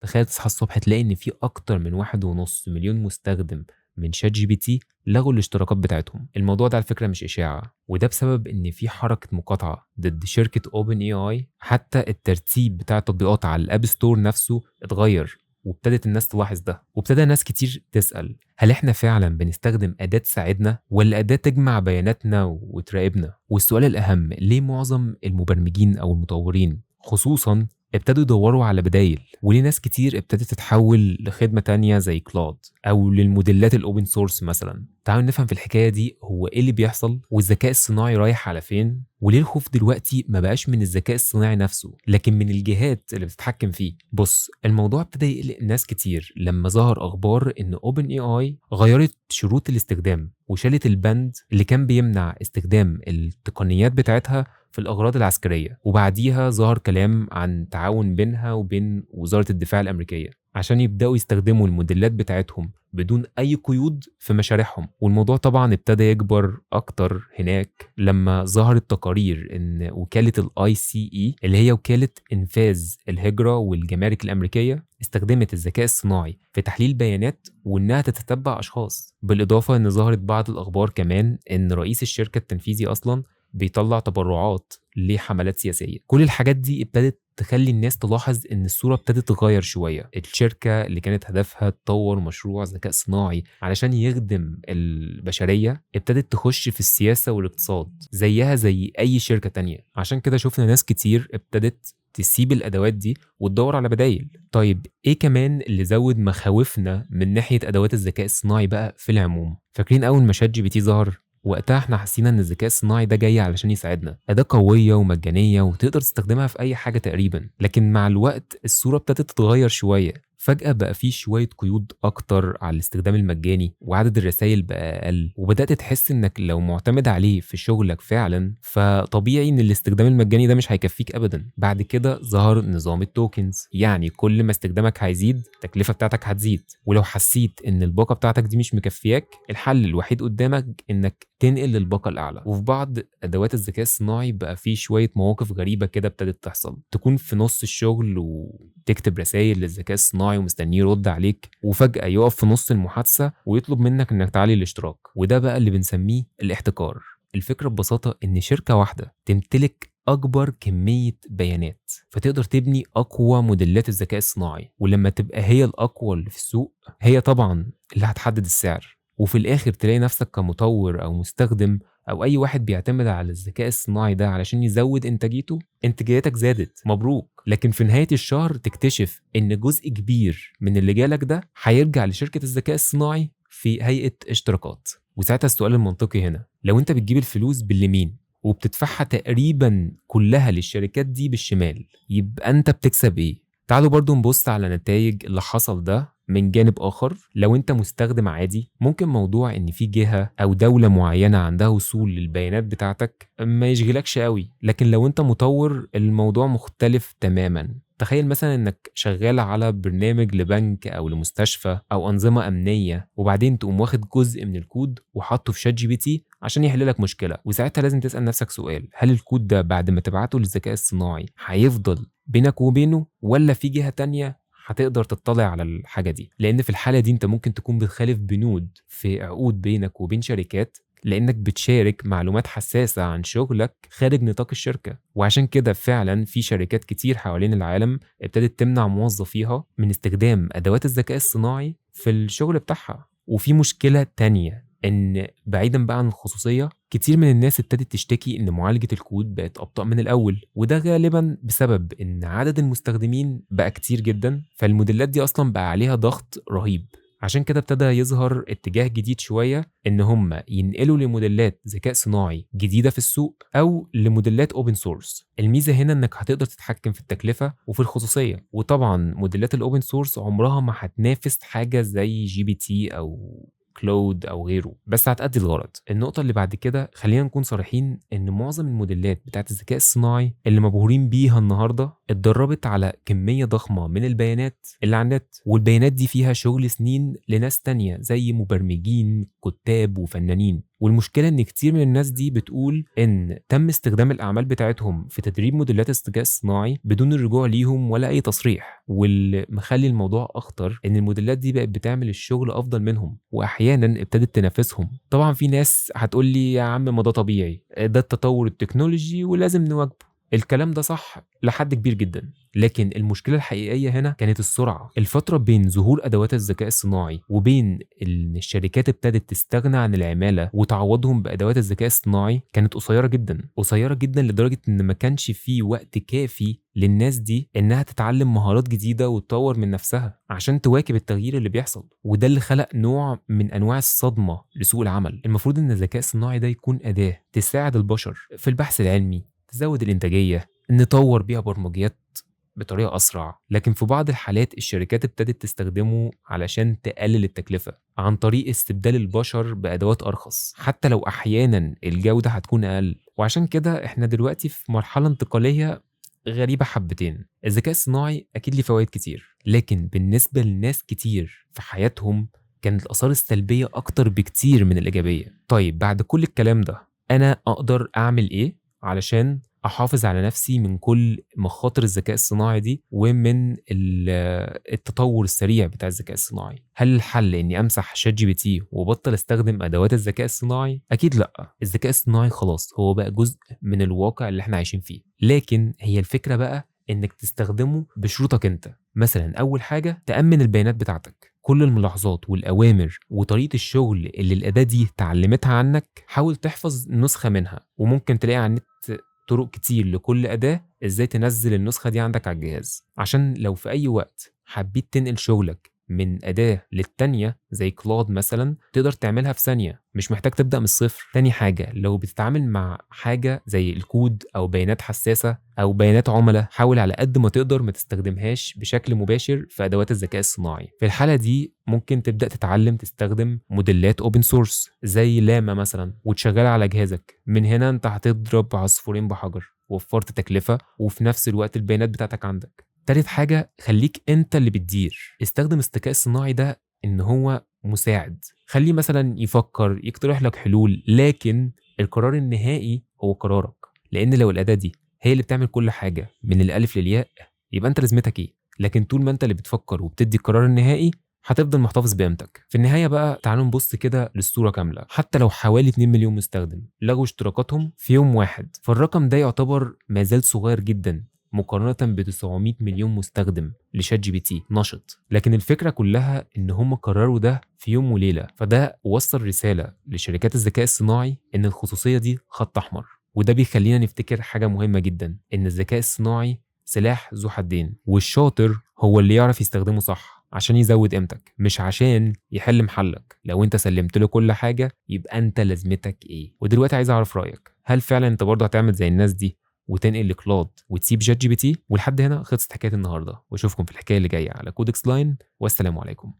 تخيل تصحى الصبح تلاقي إن في أكتر من 1.5 مليون مستخدم من شات جي بي تي لغوا الاشتراكات بتاعتهم. الموضوع ده على فكرة مش إشاعة، وده بسبب إن في حركة مقاطعة ضد شركة اوبن اي اي. حتى الترتيب بتاع التطبيقات على الاب ستور نفسه اتغير، وابتدت الناس تلاحظ ده، وابتدى ناس كتير تسأل هل احنا فعلا بنستخدم أداة تساعدنا ولا أداة تجمع بياناتنا وتراقبنا؟ والسؤال الأهم، ليه معظم المبرمجين أو المطورين خصوصا ابتدوا يدوروا على بدايل؟ وليه ناس كتير ابتدت تتحول لخدمة تانية زي كلاود أو للموديلات الأوبن سورس مثلا؟ تعالوا نفهم في الحكاية دي هو إيه اللي بيحصل، والذكاء الصناعي رايح على فين، وليه الخوف دلوقتي ما بقاش من الذكاء الصناعي نفسه لكن من الجهات اللي بتتحكم فيه. بص، الموضوع ابتدى يقلق ناس كتير لما ظهر أخبار إن اوبن اي اي غيرت شروط الاستخدام وشالت البند اللي كان بيمنع استخدام التقنيات بتاعتها في الأغراض العسكرية، وبعديها ظهر كلام عن تعاون بينها وبين وزارة الدفاع الأمريكية عشان يبدأوا يستخدموا الموديلات بتاعتهم بدون أي قيود في مشاريعهم. والموضوع طبعا ابتدى يكبر أكتر هناك لما ظهرت تقارير إن وكالة الاي سي اي اللي هي وكالة إنفاذ الهجرة والجمارك الأمريكية استخدمت الذكاء الصناعي في تحليل بيانات وإنها تتتبع أشخاص. بالإضافة إن ظهرت بعض الأخبار كمان إن رئيس الشركة التنفيذي أصلا بيطلع تبرعات لحملات سياسية. كل الحاجات دي ابتدت تخلي الناس تلاحظ ان الصورة ابتدت تتغير شوية. الشركة اللي كانت هدفها تطور مشروع ذكاء صناعي علشان يخدم البشرية ابتدت تخش في السياسة والاقتصاد زيها زي اي شركة تانية. عشان كده شفنا ناس كتير ابتدت تسيب الادوات دي وتدور على بدايل. طيب ايه كمان اللي زود مخاوفنا من ناحية ادوات الذكاء الصناعي بقى في العموم؟ فاكرين اول ما شات جي بي تي ظهر؟ وقتها احنا حسينا ان الذكاء الصناعي ده جاي علشان يساعدنا، أداة قوية ومجانية وتقدر تستخدمها في أي حاجة تقريبا. لكن مع الوقت الصورة ابتدت تتغير شوية، فجأة بقى في شوية قيود أكتر على الاستخدام المجاني وعدد الرسائل بقى أقل، وبدأت تحس إنك لو معتمد عليه في شغلك فعلا فطبيعي إن الاستخدام المجاني ده مش هيكفيك أبدا. بعد كده ظهر نظام التوكنز، يعني كل ما استخدامك هيزيد التكلفة بتاعتك هتزيد، ولو حسيت إن الباقة بتاعتك دي مش مكفياك الحل الوحيد قدامك إنك تنقل للباقة الأعلى. وفي بعض أدوات الذكاء الصناعي بقى في شوية مواقف غريبة كده ابتدت تحصل، تكون في نص الشغل وتكتب رسائل للذكاء الصناعي ومستنيه يرد عليك، وفجأة يقف في نص المحادثة ويطلب منك إنك تعلي الاشتراك. وده بقى اللي بنسميه الاحتكار. الفكرة ببساطة إن شركة واحدة تمتلك أكبر كمية بيانات فتقدر تبني أقوى موديلات الذكاء الصناعي، ولما تبقى هي الأقوى اللي في السوق هي طبعا اللي هتحدد السعر. وفي الآخر تلاقي نفسك كمطور أو مستخدم أو أي واحد بيعتمد على الذكاء الصناعي ده علشان يزود إنتاجيته، إنتاجيتك زادت، مبروك. لكن في نهاية الشهر تكتشف إن جزء كبير من اللي جالك ده هيرجع لشركة الذكاء الصناعي في هيئة اشتراكات. وساعتها السؤال المنطقي هنا، لو أنت بتجيب الفلوس باليمين وبتدفعها تقريبا كلها للشركات دي بالشمال، يبقى أنت بتكسب إيه؟ تعالوا برضو نبص على نتائج اللي حصل ده من جانب آخر. لو أنت مستخدم عادي ممكن موضوع إن في جهة أو دولة معينة عندها وصول للبيانات بتاعتك ما يشغلكش قوي، لكن لو أنت مطور الموضوع مختلف تماما. تخيل مثلا انك شغال على برنامج لبنك او لمستشفى او انظمه امنيه، وبعدين تقوم واخد جزء من الكود وحطه في شات جي بي تي عشان يحل لك مشكله. وساعتها لازم تسال نفسك سؤال، هل الكود ده بعد ما تبعته للذكاء الصناعي هيفضل بينك وبينه ولا في جهه تانية هتقدر تطلع على الحاجه دي؟ لان في الحاله دي انت ممكن تكون بتخالف بنود في عقود بينك وبين شركات لانك بتشارك معلومات حساسه عن شغلك خارج نطاق الشركه. وعشان كده فعلا في شركات كتير حوالين العالم ابتدت تمنع موظفيها من استخدام ادوات الذكاء الصناعي في الشغل بتاعها. وفي مشكله تانية، ان بعيدا بقى عن الخصوصيه، كتير من الناس ابتدت تشتكي ان معالجه الكود بقت ابطأ من الاول، وده غالبا بسبب ان عدد المستخدمين بقى كتير جدا، فالموديلات دي اصلا بقى عليها ضغط رهيب. عشان كده ابتدى يظهر اتجاه جديد شوية ان هم ينقلوا لموديلات ذكاء صناعي جديدة في السوق او لموديلات اوبن سورس. الميزة هنا انك هتقدر تتحكم في التكلفة وفي الخصوصية، وطبعا موديلات الاوبن سورس عمرها ما هتنافس حاجة زي جي بي تي او كلود او غيره، بس هتأدي الغرض. النقطة اللي بعد كده، خلينا نكون صريحين ان معظم الموديلات بتاعت الذكاء الصناعي اللي مبهورين بيها النهاردة اتدربت على كمية ضخمة من البيانات اللي على النت، والبيانات دي فيها شغل سنين لناس تانية زي مبرمجين، كتاب، وفنانين. والمشكلة إن كتير من الناس دي بتقول إن تم استخدام الأعمال بتاعتهم في تدريب موديلات الذكاء الصناعي بدون الرجوع ليهم ولا أي تصريح، واللي مخلي الموضوع أخطر إن الموديلات دي بقت بتعمل الشغل أفضل منهم وأحيانا ابتدت تنافسهم. طبعا في ناس هتقول لي يا عم ما ده طبيعي، ده التطور التكنولوجي ولازم نواكبه. الكلام ده صح لحد كبير جدا، لكن المشكلة الحقيقية هنا كانت السرعة. الفترة بين ظهور أدوات الذكاء الصناعي وبين إن الشركات ابتدت تستغنى عن العمالة وتعوضهم بأدوات الذكاء الصناعي كانت قصيرة جدا، قصيرة جدا لدرجة إن ما كانش فيه وقت كافي للناس دي إنها تتعلم مهارات جديدة وتطور من نفسها عشان تواكب التغيير اللي بيحصل. وده اللي خلق نوع من أنواع الصدمة لسوق العمل. المفروض إن الذكاء الصناعي ده يكون أداة تساعد البشر في البحث العلمي، تزود الإنتاجية، نطور بيها برمجيات بطريقة أسرع. لكن في بعض الحالات الشركات ابتدت تستخدمه علشان تقلل التكلفة عن طريق استبدال البشر بأدوات أرخص، حتى لو أحيانا الجودة هتكون أقل. وعشان كده احنا دلوقتي في مرحلة انتقالية غريبة حبتين. الذكاء الصناعي أكيد ليه فوائد كتير، لكن بالنسبة لناس كتير في حياتهم كانت الآثار السلبية أكتر بكتير من الإيجابية. طيب بعد كل الكلام ده أنا أقدر أعمل إيه علشان احافظ على نفسي من كل مخاطر الذكاء الصناعي دي ومن التطور السريع بتاع الذكاء الصناعي؟ هل الحل اني امسح شات جي بي تي وبطل استخدم ادوات الذكاء الصناعي؟ اكيد لا. الذكاء الصناعي خلاص هو بقى جزء من الواقع اللي احنا عايشين فيه، لكن هي الفكرة بقى انك تستخدمه بشروطك انت. مثلا اول حاجة تأمن البيانات بتاعتك، كل الملاحظات والأوامر وطريقة الشغل اللي الأداة دي تعلمتها عنك حاول تحفظ نسخة منها، وممكن تلاقي على النت طرق كتير لكل أداة ازاي تنزل النسخة دي عندك على الجهاز، عشان لو في أي وقت حبيت تنقل شغلك من أداة للتانية زي كلاود مثلا تقدر تعملها في ثانية، مش محتاج تبدأ من الصفر. تاني حاجة لو بتتعامل مع حاجة زي الكود أو بيانات حساسة أو بيانات عملاء حاول على قد ما تقدر ما تستخدمهاش بشكل مباشر في أدوات الذكاء الصناعي. في الحالة دي ممكن تبدأ تتعلم تستخدم موديلات اوبن سورس زي لاما مثلا وتشغلها على جهازك. من هنا انت هتضرب عصفورين بحجر، وفرت تكلفة وفي نفس الوقت البيانات بتاعتك عندك. تالت حاجة خليك انت اللي بتدير. استخدم الذكاء الصناعي ده ان هو مساعد، خليه مثلا يفكر يقترح لك حلول، لكن القرار النهائي هو قرارك. لان لو الأداة دي هي اللي بتعمل كل حاجة من الألف للياء يبقى انت لازمتك ايه؟ لكن طول ما انت اللي بتفكر وبتدي القرار النهائي هتفضل محتفظ بقيمتك. في النهاية بقى تعالوا نبص كده للصورة كاملة. حتى لو حوالي 2 مليون مستخدم لغوا اشتراكاتهم في يوم واحد، فالرقم ده يعتبر مازال صغير جدا مقارنة ب 900 مليون مستخدم لشات جي بي تي نشط. لكن الفكرة كلها ان هم قرروا ده في يوم وليلة، فده وصل رسالة لشركات الذكاء الصناعي ان الخصوصية دي خط احمر. وده بيخلينا نفتكر حاجة مهمة جدا، ان الذكاء الصناعي سلاح ذو حدين، والشاطر هو اللي يعرف يستخدمه صح عشان يزود قيمتك مش عشان يحل محلك. لو انت سلمت له كل حاجة يبقى انت لازمتك ايه؟ ودلوقتي عايز اعرف رأيك، هل فعلا انت برضه هتعمل زي الناس دي وتنقل لكلاود وتسيب شات جي بي تي؟ ولحد هنا خلصت حكاية النهاردة، واشوفكم في الحكاية اللي جاية على كودكس لاين، والسلام عليكم.